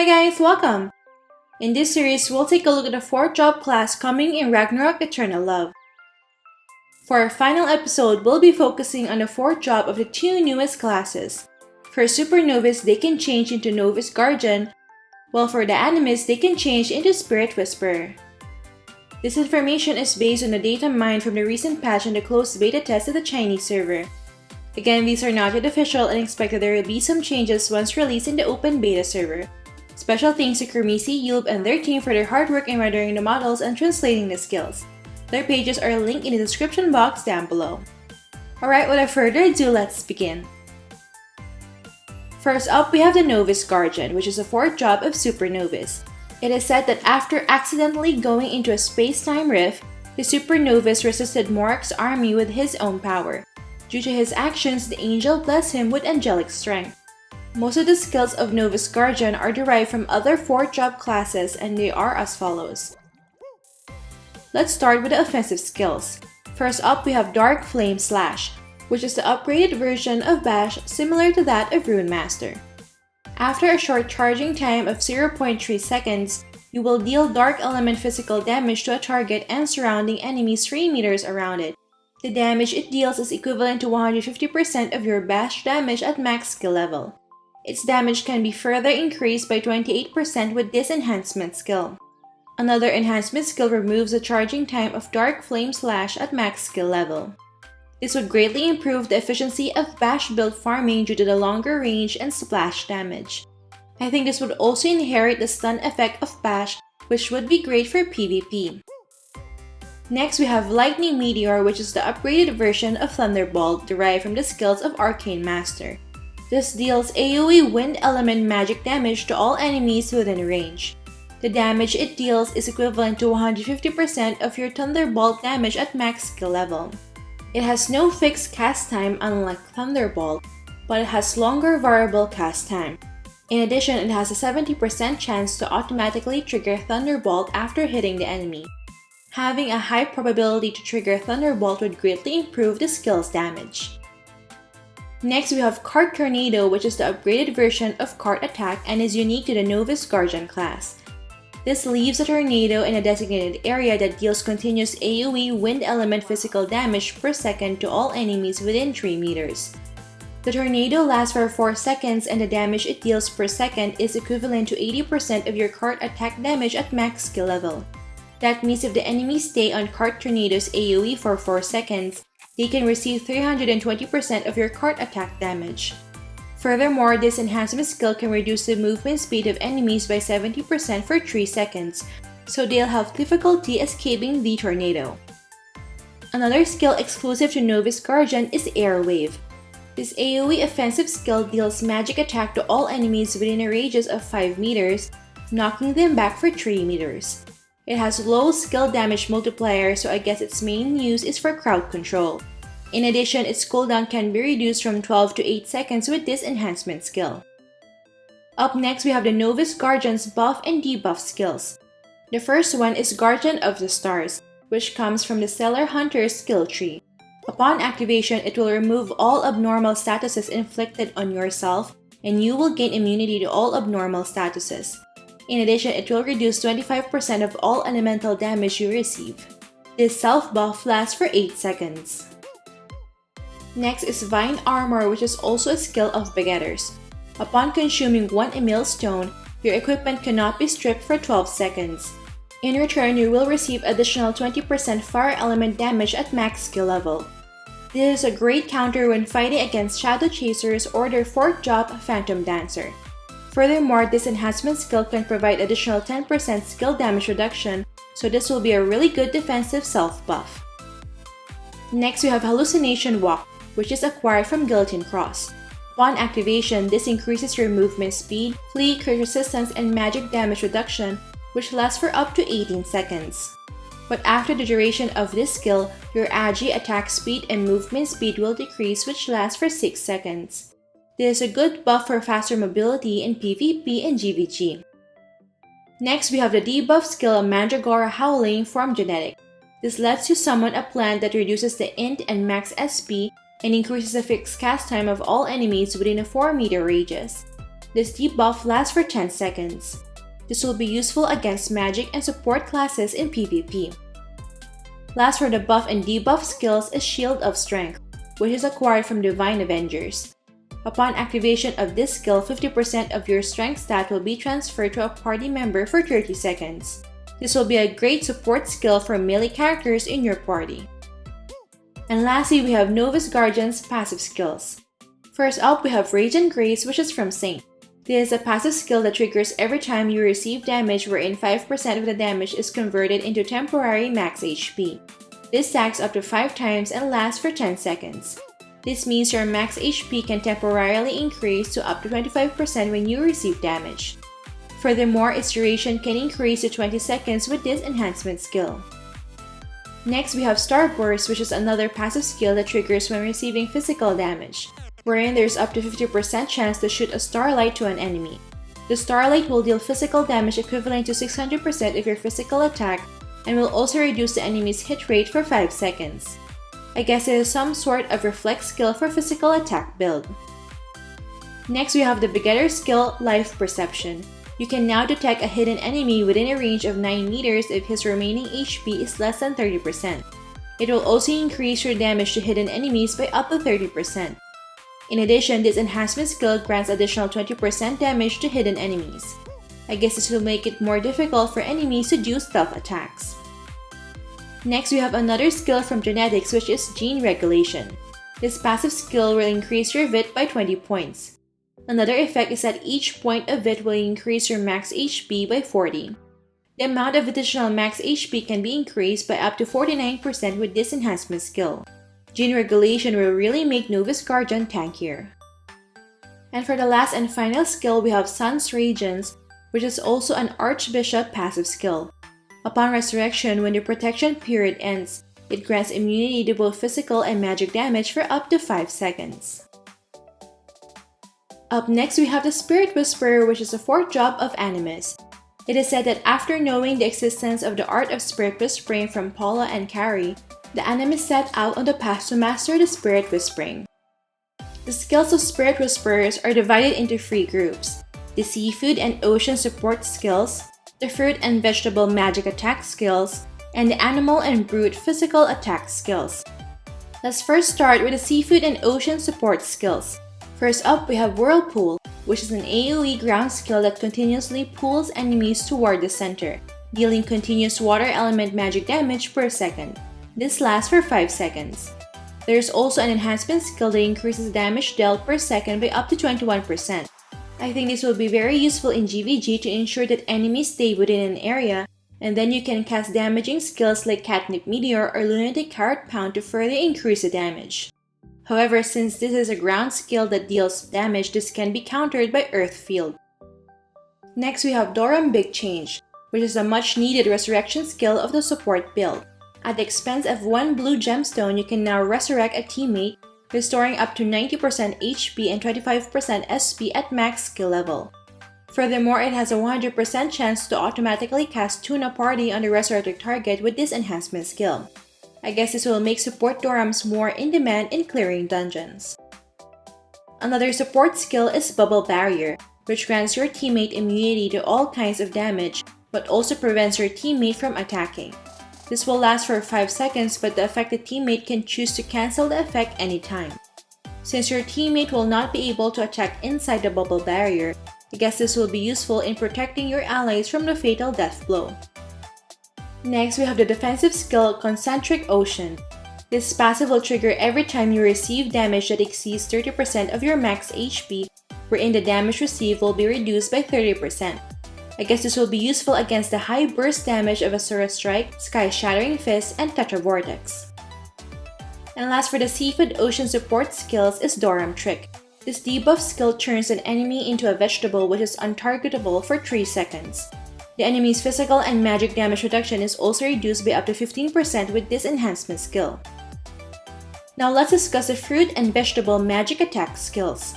Hi guys, welcome! In this series, we'll take a look at the 4th job class coming in Ragnarok Eternal Love. For our final episode, we'll be focusing on the 4th job of the 2 newest classes. For Super Novice, they can change into Novice Guardian, while for the Animist, they can change into Spirit Whisperer. This information is based on the data mined from the recent patch and the closed beta test of the Chinese server. Again, these are not yet official and expect that there will be some changes once released in the open beta server. Special thanks to Kermisi, Yulb, and their team for their hard work in rendering the models and translating the skills. Their pages are linked in the description box down below. Alright, without further ado, let's begin. First up, we have the Novice Guardian, which is the 4th job of Super Novice. It is said that after accidentally going into a space-time rift, the Super Novice resisted Morok's army with his own power. Due to his actions, the angel blessed him with angelic strength. Most of the skills of Novice Guardian are derived from other 4th job classes, and they are as follows. Let's start with the offensive skills. First up, we have Dark Flame Slash, which is the upgraded version of Bash similar to that of Rune Master. After a short charging time of 0.3 seconds, you will deal dark element physical damage to a target and surrounding enemies 3 meters around it. The damage it deals is equivalent to 150% of your Bash damage at max skill level. Its damage can be further increased by 28% with this enhancement skill. Another enhancement skill removes the charging time of Dark Flame Slash at max skill level. This would greatly improve the efficiency of Bash build farming due to the longer range and splash damage. I think this would also inherit the stun effect of Bash, which would be great for PvP. Next, we have Lightning Meteor, which is the upgraded version of Thunderbolt derived from the skills of Arcane Master. This deals AoE wind element magic damage to all enemies within range. The damage it deals is equivalent to 150% of your Thunderbolt damage at max skill level. It has no fixed cast time unlike Thunderbolt, but it has longer variable cast time. In addition, it has a 70% chance to automatically trigger Thunderbolt after hitting the enemy. Having a high probability to trigger Thunderbolt would greatly improve the skill's damage. Next, we have Cart Tornado, which is the upgraded version of Cart Attack and is unique to the Novice Guardian class. This leaves a tornado in a designated area that deals continuous AoE wind element physical damage per second to all enemies within 3 meters. The tornado lasts for 4 seconds and the damage it deals per second is equivalent to 80% of your Cart Attack damage at max skill level. That means if the enemies stay on Cart Tornado's AoE for 4 seconds, they can receive 320% of your Cart Attack damage. Furthermore, this enhancement skill can reduce the movement speed of enemies by 70% for 3 seconds, so they'll have difficulty escaping the tornado. Another skill exclusive to Novice Guardian is Air Wave. This AoE offensive skill deals magic attack to all enemies within a radius of 5 meters, knocking them back for 3 meters. It has low skill damage multiplier, so I guess its main use is for crowd control. In addition, its cooldown can be reduced from 12 to 8 seconds with this enhancement skill. Up next, we have the Novice Guardian's buff and debuff skills. The first one is Guardian of the Stars, which comes from the Stellar Hunter's skill tree. Upon activation, it will remove all abnormal statuses inflicted on yourself, and you will gain immunity to all abnormal statuses. In addition, it will reduce 25% of all elemental damage you receive. This self-buff lasts for 8 seconds. Next is Vine Armor, which is also a skill of Begetters. Upon consuming 1 Emil Stone, your equipment cannot be stripped for 12 seconds. In return, you will receive additional 20% fire element damage at max skill level. This is a great counter when fighting against Shadow Chasers or their 4th job Phantom Dancer. Furthermore, this enhancement skill can provide additional 10% skill damage reduction, so this will be a really good defensive self-buff. Next, we have Hallucination Walk, which is acquired from Guillotine Cross. Upon activation, this increases your movement speed, flee, crit resistance, and magic damage reduction, which lasts for up to 18 seconds. But after the duration of this skill, your agi attack speed and movement speed will decrease, which lasts for 6 seconds. This is a good buff for faster mobility in PvP and GVG. Next, we have the debuff skill Mandragora Howling from Genetic. This lets you summon a plant that reduces the int and max SP and increases the fixed cast time of all enemies within a 4 meter radius. This debuff lasts for 10 seconds. This will be useful against magic and support classes in PvP. Last for the buff and debuff skills is Shield of Strength, which is acquired from Divine Avengers. Upon activation of this skill, 50% of your strength stat will be transferred to a party member for 30 seconds. This will be a great support skill for melee characters in your party. And lastly, we have Novice Guardian's passive skills. First up, we have Radiant Grace, which is from Saint. This is a passive skill that triggers every time you receive damage wherein 5% of the damage is converted into temporary max HP. This stacks up to 5 times and lasts for 10 seconds. This means your max HP can temporarily increase to up to 25% when you receive damage. Furthermore, its duration can increase to 20 seconds with this enhancement skill. Next, we have Starburst, which is another passive skill that triggers when receiving physical damage, wherein there's up to 50% chance to shoot a starlight to an enemy. The starlight will deal physical damage equivalent to 600% of your physical attack and will also reduce the enemy's hit rate for 5 seconds. I guess it is some sort of reflex skill for physical attack build. Next, we have the beginner skill, Life Perception. You can now detect a hidden enemy within a range of 9 meters if his remaining HP is less than 30%. It will also increase your damage to hidden enemies by up to 30%. In addition, this enhancement skill grants additional 20% damage to hidden enemies. I guess this will make it more difficult for enemies to do stealth attacks. Next, we have another skill from Genetics, which is Gene Regulation. This passive skill will increase your VIT by 20 points. Another effect is that each point of VIT will increase your max HP by 40. The amount of additional max HP can be increased by up to 49% with this enhancement skill. Gene Regulation will really make Novice Guardian tankier. And for the last and final skill, we have Sun's Radiance, which is also an Archbishop passive skill. Upon resurrection, when the protection period ends, it grants immunity to both physical and magic damage for up to 5 seconds. Up next, we have the Spirit Whisperer, which is the 4th job of Animist. It is said that after knowing the existence of the art of Spirit Whispering from Paula and Carrie, the Animist set out on the path to master the Spirit Whispering. The skills of Spirit Whisperers are divided into 3 groups: the Seafood and Ocean Support skills, the Fruit and Vegetable Magic Attack skills, and the Animal and Brute Physical Attack skills. Let's first start with the Seafood and Ocean Support skills. First up, we have Whirlpool, which is an AoE ground skill that continuously pulls enemies toward the center, dealing continuous water element magic damage per second. This lasts for 5 seconds. There is also an enhancement skill that increases damage dealt per second by up to 21%. I think this will be very useful in GVG to ensure that enemies stay within an area, and then you can cast damaging skills like Catnip Meteor or Lunatic Carrot Pound to further increase the damage. However, since this is a ground skill that deals damage, this can be countered by Earth Field. Next, we have Doram Big Change, which is a much needed resurrection skill of the support build. At the expense of 1 blue gemstone, you can now resurrect a teammate, restoring up to 90% HP and 25% SP at max skill level. Furthermore, it has a 100% chance to automatically cast Tuna Party on the resurrected target with this enhancement skill. I guess this will make support Dorams more in demand in clearing dungeons. Another support skill is Bubble Barrier, which grants your teammate immunity to all kinds of damage, but also prevents your teammate from attacking. This will last for 5 seconds, but the affected teammate can choose to cancel the effect anytime. Since your teammate will not be able to attack inside the bubble barrier, I guess this will be useful in protecting your allies from the fatal death blow. Next, we have the defensive skill Concentric Ocean. This passive will trigger every time you receive damage that exceeds 30% of your max HP, wherein the damage received will be reduced by 30%. I guess this will be useful against the high burst damage of Asura Strike, Sky Shattering Fist, and Tetra Vortex. And last for the Seafood Ocean support skills is Doram Trick. This debuff skill turns an enemy into a vegetable which is untargetable for 3 seconds. The enemy's physical and magic damage reduction is also reduced by up to 15% with this enhancement skill. Now let's discuss the Fruit and Vegetable Magic Attack skills.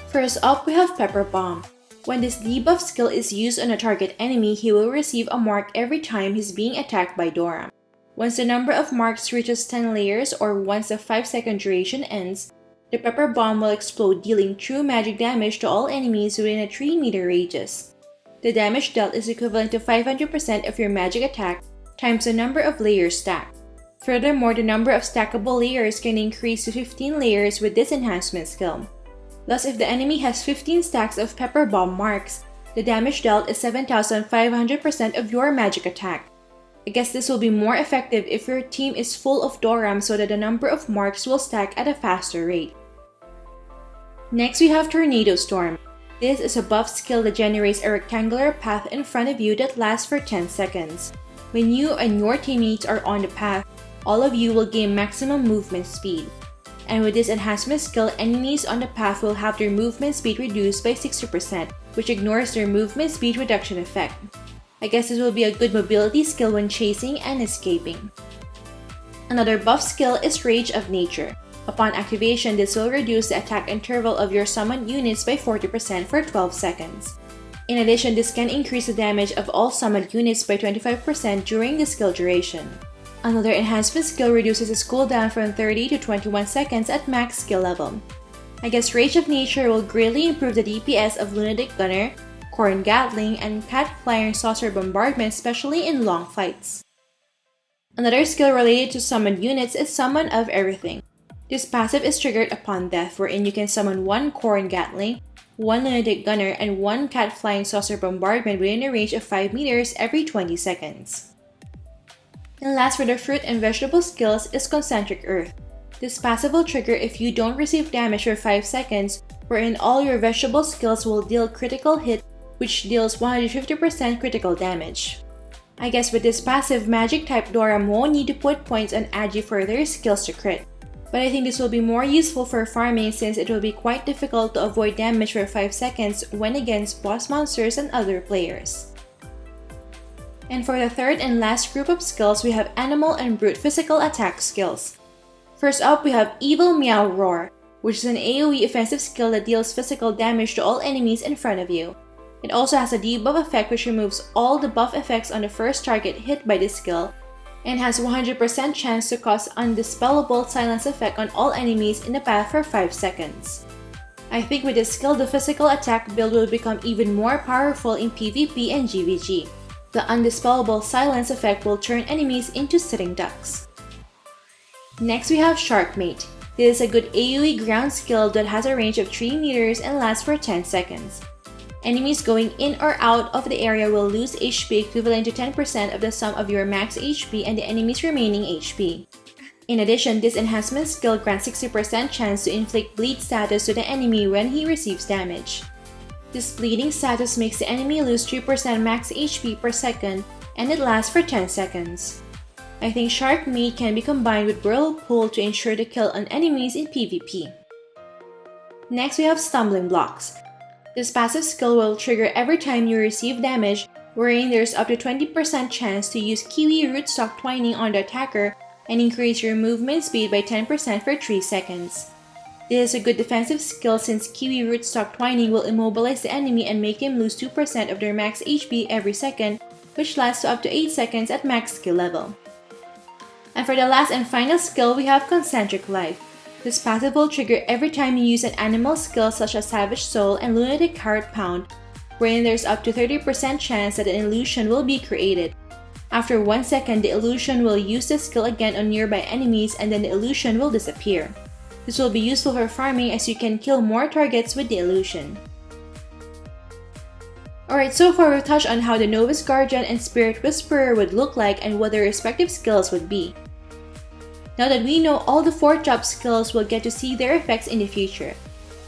First up, we have Pepper Bomb. When this debuff skill is used on a target enemy, he will receive a mark every time he's being attacked by Doram. Once the number of marks reaches 10 layers or once the 5-second duration ends, The Pepper Bomb will explode, dealing true magic damage to all enemies within a 3-meter radius. The damage dealt is equivalent to 500% of your magic attack times the number of layers stacked. Furthermore, the number of stackable layers can increase to 15 layers with this enhancement skill. Thus, if the enemy has 15 stacks of Pepper Bomb marks, the damage dealt is 7,500% of your magic attack. I guess this will be more effective if your team is full of Doram so that the number of marks will stack at a faster rate. Next, we have Tornado Storm. This is a buff skill that generates a rectangular path in front of you that lasts for 10 seconds. When you and your teammates are on the path, all of you will gain maximum movement speed. And with this enhancement skill, enemies on the path will have their movement speed reduced by 60%, which ignores their movement speed reduction effect. I guess this will be a good mobility skill when chasing and escaping. Another buff skill is Rage of Nature. Upon activation, this will reduce the attack interval of your summoned units by 40% for 12 seconds. In addition, this can increase the damage of all summoned units by 25% during the skill duration. Another enhancement skill reduces its cooldown from 30 to 21 seconds at max skill level. I guess Rage of Nature will greatly improve the DPS of Lunatic Gunner, Corn Gatling, and Cat Flying Saucer Bombardment, especially in long fights. Another skill related to summoned units is Summon of Everything. This passive is triggered upon death, wherein you can summon 1 Corn Gatling, 1 Lunatic Gunner, and 1 Cat Flying Saucer Bombardment within a range of 5 meters every 20 seconds. And last for the fruit and vegetable skills is Concentric Earth. This passive will trigger if you don't receive damage for 5 seconds, wherein all your vegetable skills will deal critical hit, which deals 150% critical damage. I guess with this passive, magic type Doram won't need to put points on Agi for their skills to crit. But I think this will be more useful for farming since it will be quite difficult to avoid damage for 5 seconds when against boss monsters and other players. And for the third and last group of skills, we have Animal and Brute physical attack skills. First up, we have Evil Meow Roar, which is an AoE offensive skill that deals physical damage to all enemies in front of you. It also has a debuff effect which removes all the buff effects on the first target hit by this skill, and has 100% chance to cause undispellable silence effect on all enemies in the path for 5 seconds. I think with this skill, the physical attack build will become even more powerful in PvP and GVG. The undispellable silence effect will turn enemies into sitting ducks. Next, we have Shark Mate. This is a good AoE ground skill that has a range of 3 meters and lasts for 10 seconds. Enemies going in or out of the area will lose HP equivalent to 10% of the sum of your max HP and the enemy's remaining HP. In addition, this enhancement skill grants 60% chance to inflict bleed status to the enemy when he receives damage. This bleeding status makes the enemy lose 3% max HP per second, and it lasts for 10 seconds. I think Shark Mate can be combined with Whirlpool to ensure the kill on enemies in PvP. Next, we have Stumbling Blocks. This passive skill will trigger every time you receive damage, wherein there's up to 20% chance to use Kiwi Rootstock Twining on the attacker and increase your movement speed by 10% for 3 seconds. This is a good defensive skill since Kiwi Rootstock Twining will immobilize the enemy and make him lose 2% of their max HP every second, which lasts to up to 8 seconds at max skill level. And for the last and final skill, we have Concentric Life. This passive will trigger every time you use an animal skill such as Savage Soul and Lunatic Heart Pound, wherein there's up to 30% chance that an illusion will be created. After 1 second, the illusion will use the skill again on nearby enemies and then the illusion will disappear. This will be useful for farming as you can kill more targets with the illusion. Alright, so far we've touched on how the Novice Guardian and Spirit Whisperer would look like and what their respective skills would be. Now that we know all the 4th job skills, we'll get to see their effects in the future.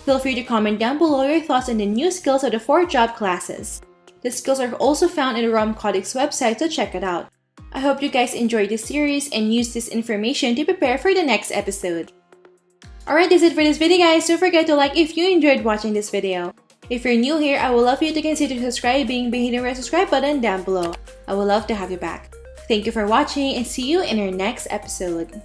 Feel free to comment down below your thoughts on the new skills of the 4 job classes. The skills are also found in the ROM Codex website, so check it out. I hope you guys enjoyed this series and use this information to prepare for the next episode. Alright, that's it for this video guys. Don't forget to like if you enjoyed watching this video. If you're new here, I would love for you to consider subscribing by hitting the red subscribe button down below. I would love to have you back. Thank you for watching and see you in our next episode.